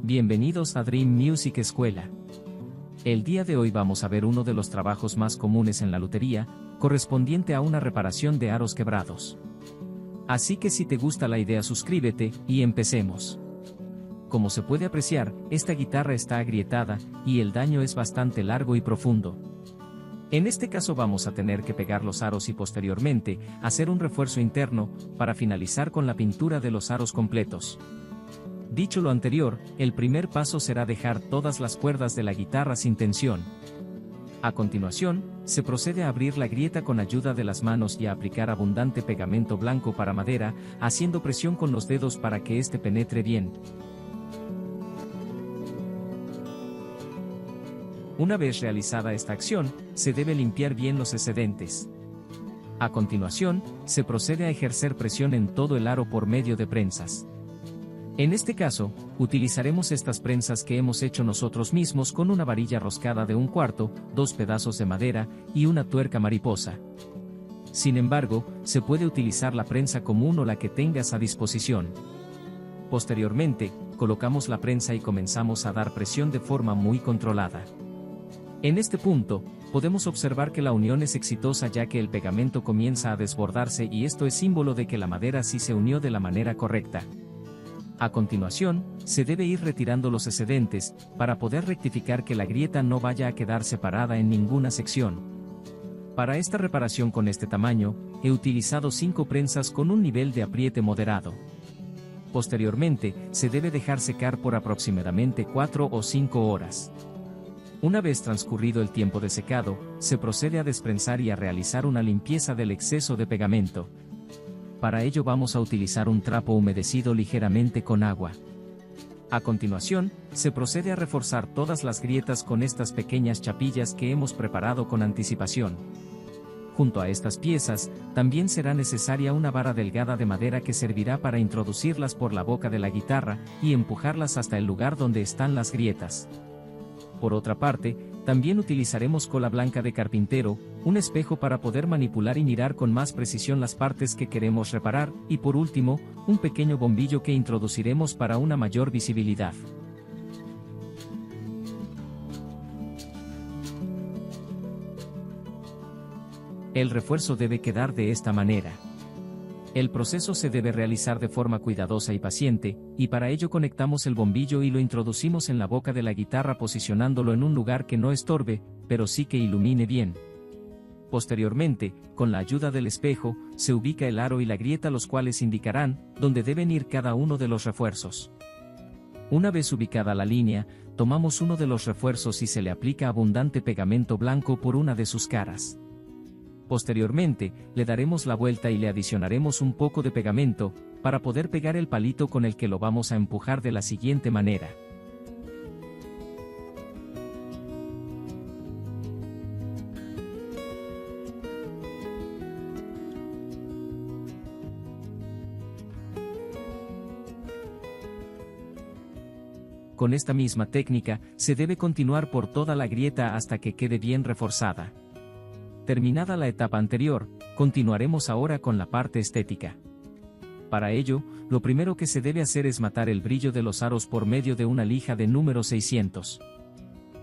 Bienvenidos a Dream Music Escuela. El día de hoy vamos a ver uno de los trabajos más comunes en la lutería, correspondiente a una reparación de aros quebrados. Así que si te gusta la idea, suscríbete y empecemos. Como se puede apreciar, esta guitarra está agrietada y el daño es bastante largo y profundo. En este caso vamos a tener que pegar los aros y posteriormente hacer un refuerzo interno para finalizar con la pintura de los aros completos. Dicho lo anterior, el primer paso será dejar todas las cuerdas de la guitarra sin tensión. A continuación, se procede a abrir la grieta con ayuda de las manos y a aplicar abundante pegamento blanco para madera, haciendo presión con los dedos para que éste penetre bien. Una vez realizada esta acción, se debe limpiar bien los excedentes. A continuación, se procede a ejercer presión en todo el aro por medio de prensas. En este caso, utilizaremos estas prensas que hemos hecho nosotros mismos con una varilla roscada de 1/4, 2 pedazos de madera y una tuerca mariposa. Sin embargo, se puede utilizar la prensa común o la que tengas a disposición. Posteriormente, colocamos la prensa y comenzamos a dar presión de forma muy controlada. En este punto, podemos observar que la unión es exitosa ya que el pegamento comienza a desbordarse y esto es símbolo de que la madera sí se unió de la manera correcta. A continuación, se debe ir retirando los excedentes, para poder rectificar que la grieta no vaya a quedar separada en ninguna sección. Para esta reparación con este tamaño, he utilizado 5 prensas con un nivel de apriete moderado. Posteriormente, se debe dejar secar por aproximadamente 4 o 5 horas. Una vez transcurrido el tiempo de secado, se procede a desprensar y a realizar una limpieza del exceso de pegamento. Para ello vamos a utilizar un trapo humedecido ligeramente con agua. A continuación, se procede a reforzar todas las grietas con estas pequeñas chapillas que hemos preparado con anticipación. Junto a estas piezas, también será necesaria una vara delgada de madera que servirá para introducirlas por la boca de la guitarra y empujarlas hasta el lugar donde están las grietas. Por otra parte, también utilizaremos cola blanca de carpintero, un espejo para poder manipular y mirar con más precisión las partes que queremos reparar, y por último, un pequeño bombillo que introduciremos para una mayor visibilidad. El refuerzo debe quedar de esta manera. El proceso se debe realizar de forma cuidadosa y paciente, y para ello conectamos el bombillo y lo introducimos en la boca de la guitarra posicionándolo en un lugar que no estorbe, pero sí que ilumine bien. Posteriormente, con la ayuda del espejo, se ubica el aro y la grieta, los cuales indicarán dónde deben ir cada uno de los refuerzos. Una vez ubicada la línea, tomamos uno de los refuerzos y se le aplica abundante pegamento blanco por una de sus caras. Posteriormente, le daremos la vuelta y le adicionaremos un poco de pegamento, para poder pegar el palito con el que lo vamos a empujar de la siguiente manera. Con esta misma técnica, se debe continuar por toda la grieta hasta que quede bien reforzada. Terminada la etapa anterior, continuaremos ahora con la parte estética. Para ello, lo primero que se debe hacer es matar el brillo de los aros por medio de una lija de número 600.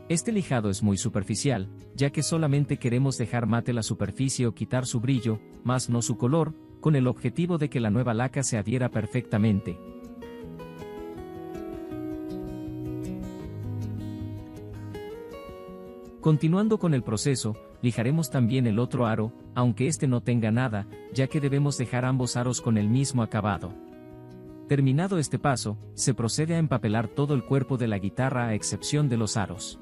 Este lijado es muy superficial, ya que solamente queremos dejar mate la superficie o quitar su brillo, más no su color, con el objetivo de que la nueva laca se adhiera perfectamente. Continuando con el proceso, lijaremos también el otro aro, aunque este no tenga nada, ya que debemos dejar ambos aros con el mismo acabado. Terminado este paso, se procede a empapelar todo el cuerpo de la guitarra a excepción de los aros.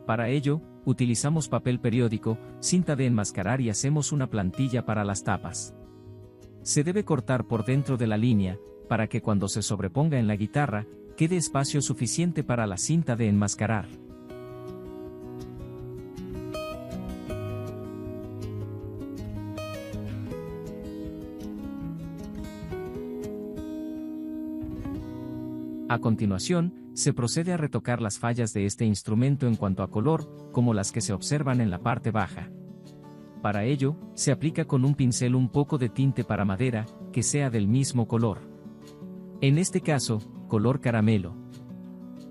Para ello, utilizamos papel periódico, cinta de enmascarar y hacemos una plantilla para las tapas. Se debe cortar por dentro de la línea, para que cuando se sobreponga en la guitarra, quede espacio suficiente para la cinta de enmascarar. A continuación, se procede a retocar las fallas de este instrumento en cuanto a color, como las que se observan en la parte baja. Para ello, se aplica con un pincel un poco de tinte para madera, que sea del mismo color. En este caso, color caramelo.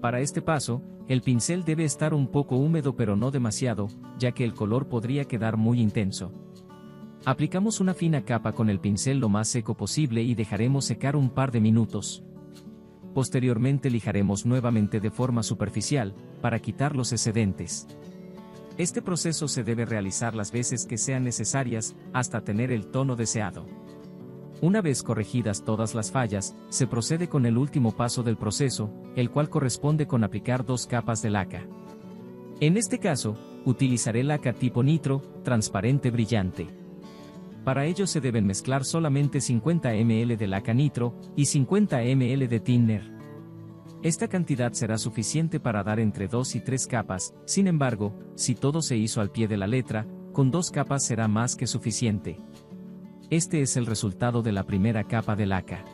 Para este paso, el pincel debe estar un poco húmedo pero no demasiado, ya que el color podría quedar muy intenso. Aplicamos una fina capa con el pincel lo más seco posible y dejaremos secar un par de minutos. Posteriormente lijaremos nuevamente de forma superficial, para quitar los excedentes. Este proceso se debe realizar las veces que sean necesarias, hasta tener el tono deseado. Una vez corregidas todas las fallas, se procede con el último paso del proceso, el cual corresponde con aplicar 2 capas de laca. En este caso, utilizaré laca tipo nitro, transparente brillante. Para ello se deben mezclar solamente 50 ml de laca nitro, y 50 ml de thinner. Esta cantidad será suficiente para dar entre 2 y 3 capas, sin embargo, si todo se hizo al pie de la letra, con 2 capas será más que suficiente. Este es el resultado de la primera capa de laca.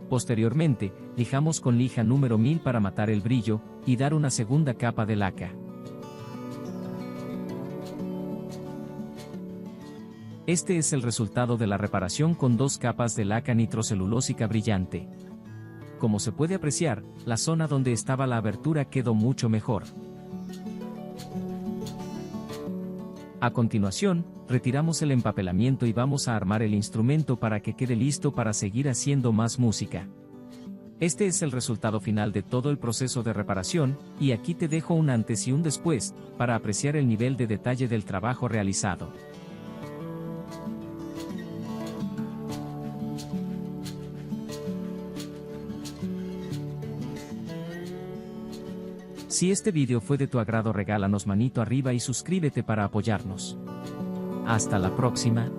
Posteriormente, lijamos con lija número 1000 para matar el brillo, y dar una segunda capa de laca. Este es el resultado de la reparación con 2 capas de laca nitrocelulósica brillante. Como se puede apreciar, la zona donde estaba la abertura quedó mucho mejor. A continuación, retiramos el empapelamiento y vamos a armar el instrumento para que quede listo para seguir haciendo más música. Este es el resultado final de todo el proceso de reparación, y aquí te dejo un antes y un después, para apreciar el nivel de detalle del trabajo realizado. Si este vídeo fue de tu agrado, regálanos manito arriba y suscríbete para apoyarnos. Hasta la próxima.